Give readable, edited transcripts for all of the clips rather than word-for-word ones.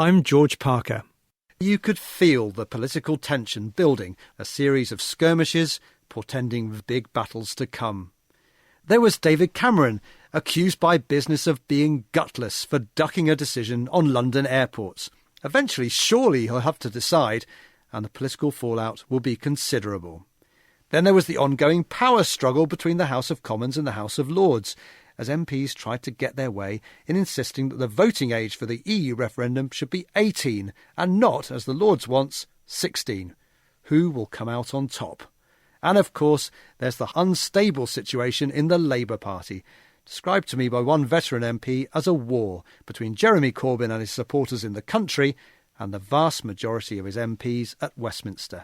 I'm George Parker. You could feel the political tension building, a series of skirmishes portending big battles to come. There was David Cameron, accused by business of being gutless for ducking a decision on London airports. Eventually, surely he'll have to decide, and the political fallout will be considerable. Then there was the ongoing power struggle between the House of Commons and the House of Lords, as MPs tried to get their way in insisting that the voting age for the EU referendum should be 18 and not, as the Lords wants, 16. Who will come out on top? And of course, there's the unstable situation in the Labour Party, described to me by one veteran MP as a war between Jeremy Corbyn and his supporters in the country and the vast majority of his MPs at Westminster.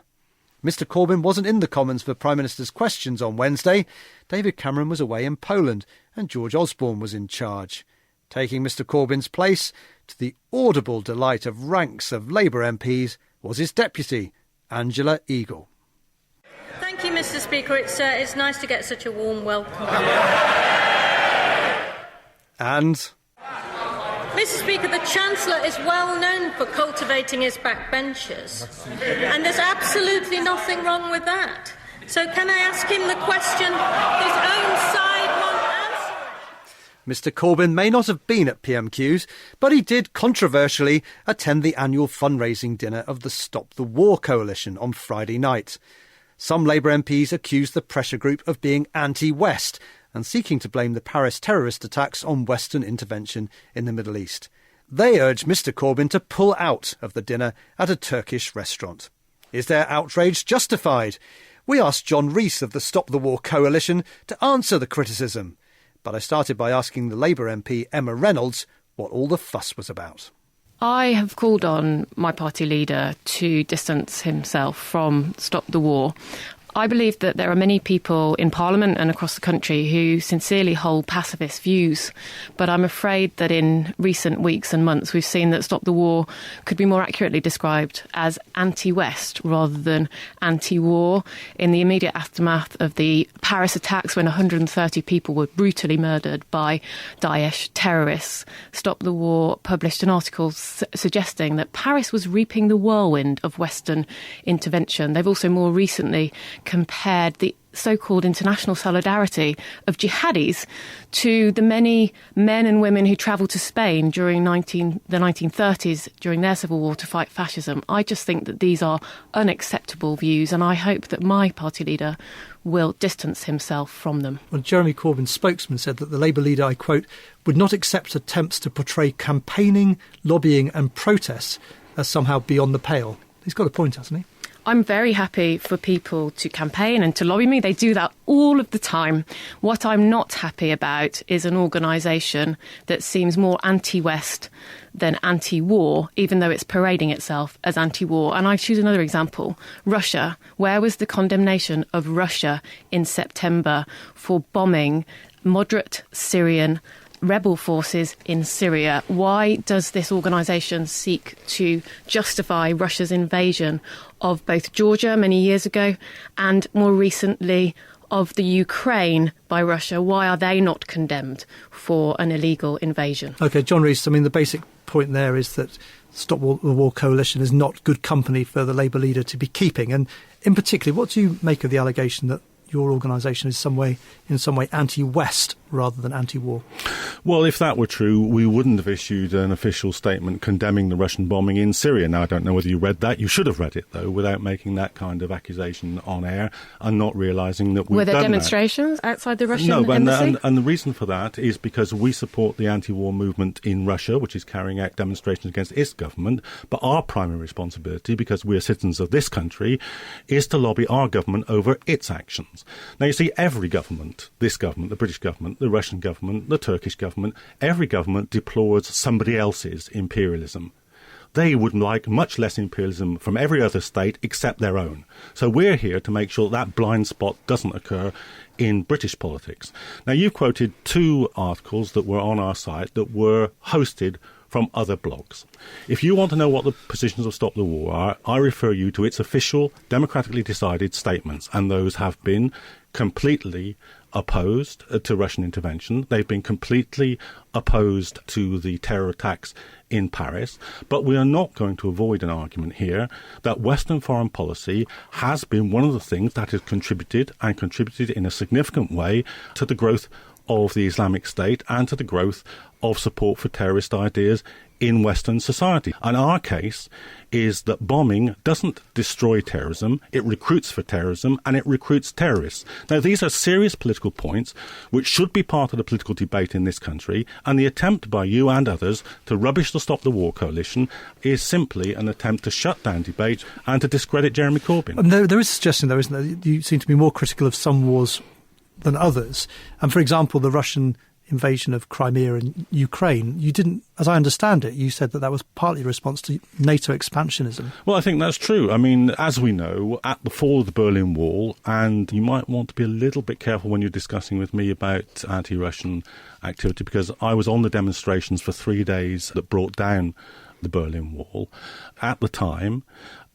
Mr Corbyn wasn't in the Commons for Prime Minister's questions on Wednesday. David Cameron was away in Poland and George Osborne was in charge. Taking Mr Corbyn's place, to the audible delight of ranks of Labour MPs, was his deputy, Angela Eagle. Thank you, Mr Speaker. It's nice to get such a warm welcome. And... Mr Speaker, the Chancellor is well known for cultivating his backbenchers, and there's absolutely nothing wrong with that. So can I ask him the question his own side won't answer? Mr Corbyn may not have been at PMQs, but he did controversially attend the annual fundraising dinner of the Stop the War coalition on Friday night. Some Labour MPs accused the pressure group of being anti-West and seeking to blame the Paris terrorist attacks on Western intervention in the Middle East. They urged Mr Corbyn to pull out of the dinner at a Turkish restaurant. Is their outrage justified? We asked John Rees of the Stop the War coalition to answer the criticism. But I started by asking the Labour MP Emma Reynolds what all the fuss was about. I have called on my party leader to distance himself from Stop the War. I believe that there are many people in Parliament and across the country who sincerely hold pacifist views, but I'm afraid that in recent weeks and months we've seen that Stop the War could be more accurately described as anti-West rather than anti-war. In the immediate aftermath of the Paris attacks, when 130 people were brutally murdered by Daesh terrorists, Stop the War published an article suggesting that Paris was reaping the whirlwind of Western intervention. They've also more recently compared the so-called international solidarity of jihadis to the many men and women who travelled to Spain during the 1930s, during their civil war, to fight fascism. I just think that these are unacceptable views, and I hope that my party leader will distance himself from them. Well, Jeremy Corbyn's spokesman said that the Labour leader, I quote, would not accept attempts to portray campaigning, lobbying and protests as somehow beyond the pale. He's got a point, hasn't he? I'm very happy for people to campaign and to lobby me. They do that all of the time. What I'm not happy about is an organisation that seems more anti-West than anti-war, even though it's parading itself as anti-war. And I choose another example. Russia. Where was the condemnation of Russia in September for bombing moderate Syrian rebel forces in Syria? Why does this organisation seek to justify Russia's invasion of both Georgia many years ago and more recently of the Ukraine by Russia? Why are they not condemned for an illegal invasion? OK, John Rees, I mean, the basic point there is that Stop the War coalition is not good company for the Labour leader to be keeping. And in particular, what do you make of the allegation that your organisation is in some way anti-West rather than anti-war? Well, if that were true, we wouldn't have issued an official statement condemning the Russian bombing in Syria. Now, I don't know whether you read that. You should have read it, though, without making that kind of accusation on air and not realising that we've done that. Were there demonstrations outside the Russian embassy? And the reason for that is because we support the anti-war movement in Russia, which is carrying out demonstrations against its government. But our primary responsibility, because we are citizens of this country, is to lobby our government over its actions. Now, you see, every government, this government, the British government, the Russian government, the Turkish government, every government deplores somebody else's imperialism. They would like much less imperialism from every other state except their own. So we're here to make sure that blind spot doesn't occur in British politics. Now, you've quoted two articles that were on our site that were hosted from other blogs. If you want to know what the positions of Stop the War are, I refer you to its official, democratically decided statements, and those have been completely opposed to Russian intervention. They've been completely opposed to the terror attacks in Paris. But we are not going to avoid an argument here that Western foreign policy has been one of the things that has contributed in a significant way to the growth of the Islamic State and to the growth of support for terrorist ideas in Western society. And our case is that bombing doesn't destroy terrorism, it recruits for terrorism and it recruits terrorists. Now, these are serious political points which should be part of the political debate in this country, and the attempt by you and others to rubbish the Stop the War coalition is simply an attempt to shut down debate and to discredit Jeremy Corbyn. There is a suggestion, though, isn't there? You seem to be more critical of some wars than others. And, for example, the Russian invasion of Crimea and Ukraine, you didn't, as I understand it, you said that was partly a response to NATO expansionism. Well, I think that's true. I mean, as we know, at the fall of the Berlin Wall, and you might want to be a little bit careful when you're discussing with me about anti-Russian activity, because I was on the demonstrations for 3 days that brought down the Berlin Wall. At the time,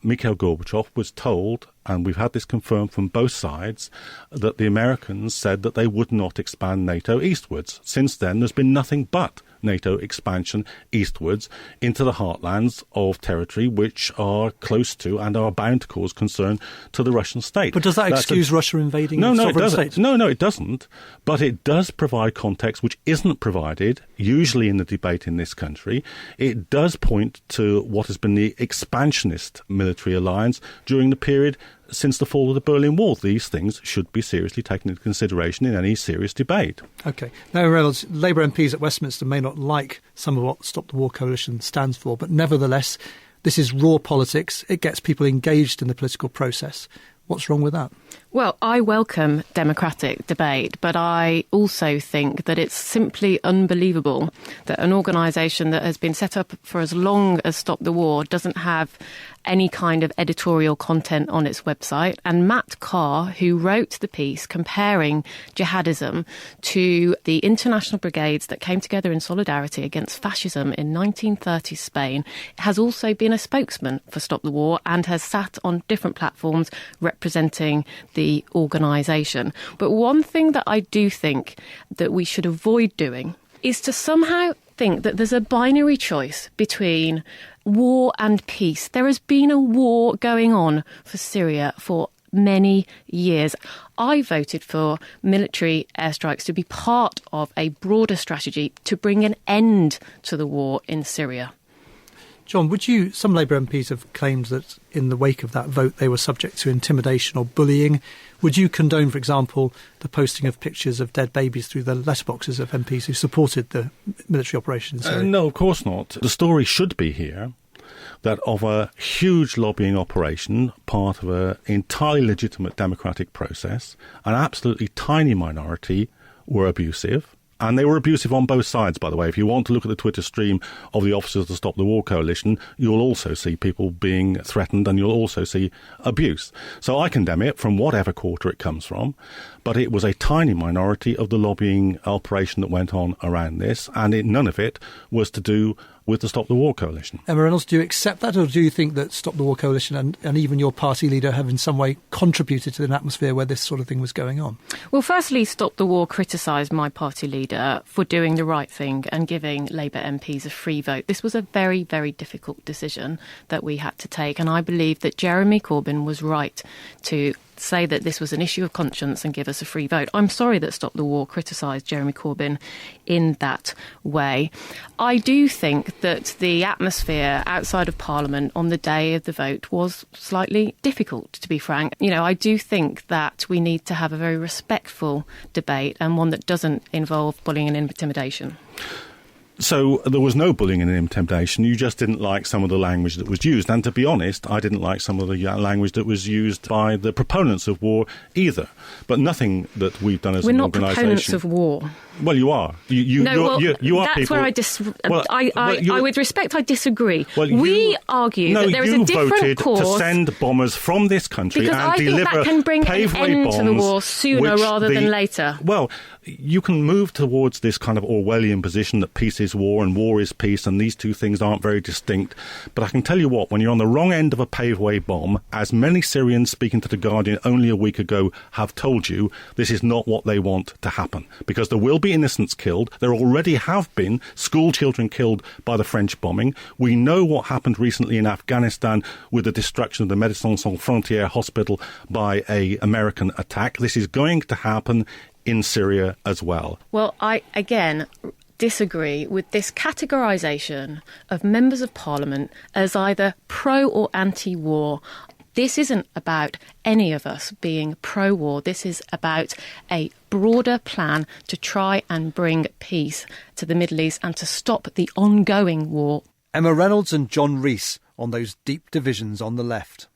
Mikhail Gorbachev was told, and we've had this confirmed from both sides, that the Americans said that they would not expand NATO eastwards. Since then, there's been nothing but NATO expansion eastwards into the heartlands of territory which are close to and are bound to cause concern to the Russian state. But does that excuse Russia invading sovereign states? No, it doesn't. But it does provide context which isn't provided, usually in the debate in this country. It does point to what has been the expansionist military alliance during the period since the fall of the Berlin Wall. These things should be seriously taken into consideration in any serious debate. OK. Now, Reynolds, Labour MPs at Westminster may not like some of what Stop the War coalition stands for, but nevertheless, this is raw politics. It gets people engaged in the political process. What's wrong with that? Well, I welcome democratic debate, but I also think that it's simply unbelievable that an organisation that has been set up for as long as Stop the War doesn't have any kind of editorial content on its website. And Matt Carr, who wrote the piece comparing jihadism to the international brigades that came together in solidarity against fascism in 1930s Spain, has also been a spokesman for Stop the War and has sat on different platforms representing the organisation. But one thing that I do think that we should avoid doing is to somehow think that there's a binary choice between war and peace. There has been a war going on for Syria for many years. I voted for military airstrikes to be part of a broader strategy to bring an end to the war in Syria. John, some Labour MPs have claimed that in the wake of that vote they were subject to intimidation or bullying. Would you condone, for example, the posting of pictures of dead babies through the letterboxes of MPs who supported the military operation in Syria? No, of course not. The story should be here that of a huge lobbying operation, part of an entirely legitimate democratic process, an absolutely tiny minority were abusive. And they were abusive on both sides, by the way. If you want to look at the Twitter stream of the officers of the Stop the War coalition, you'll also see people being threatened and you'll also see abuse. So I condemn it from whatever quarter it comes from. But it was a tiny minority of the lobbying operation that went on around this, and none of it was to do with the Stop the War coalition. Emma Reynolds, do you accept that, or do you think that Stop the War coalition and even your party leader have in some way contributed to an atmosphere where this sort of thing was going on? Well, firstly, Stop the War criticised my party leader for doing the right thing and giving Labour MPs a free vote. This was a very, very difficult decision that we had to take, and I believe that Jeremy Corbyn was right to say that this was an issue of conscience and give us a free vote. I'm sorry that Stop the War criticised Jeremy Corbyn in that way. I do think that the atmosphere outside of Parliament on the day of the vote was slightly difficult, to be frank. You know, I do think that we need to have a very respectful debate and one that doesn't involve bullying and intimidation. So there was no bullying and intimidation. You just didn't like some of the language that was used. And to be honest, I didn't like some of the language that was used by the proponents of war either. But nothing that we've done as an organisation. We're not proponents of war. Well, you are. You are that's people. Where with respect, I disagree. We argue that there is a different course. To send bombers from this country because and I deliver think that can bring Pave an Way end bombs to the war sooner rather than later. Well, you can move towards this kind of Orwellian position that peace is war and war is peace, and these two things aren't very distinct. But I can tell you what, when you're on the wrong end of a paveway bomb, as many Syrians speaking to The Guardian only a week ago have told you, this is not what they want to happen. Because there will be innocents killed. There already have been school children killed by the French bombing. We know what happened recently in Afghanistan with the destruction of the Médecins Sans Frontières hospital by an American attack. This is going to happen in Syria as well. Well, I, again, disagree with this categorisation of members of Parliament as either pro or anti-war. This isn't about any of us being pro-war. This is about a broader plan to try and bring peace to the Middle East and to stop the ongoing war. Emma Reynolds and John Rees on those deep divisions on the left.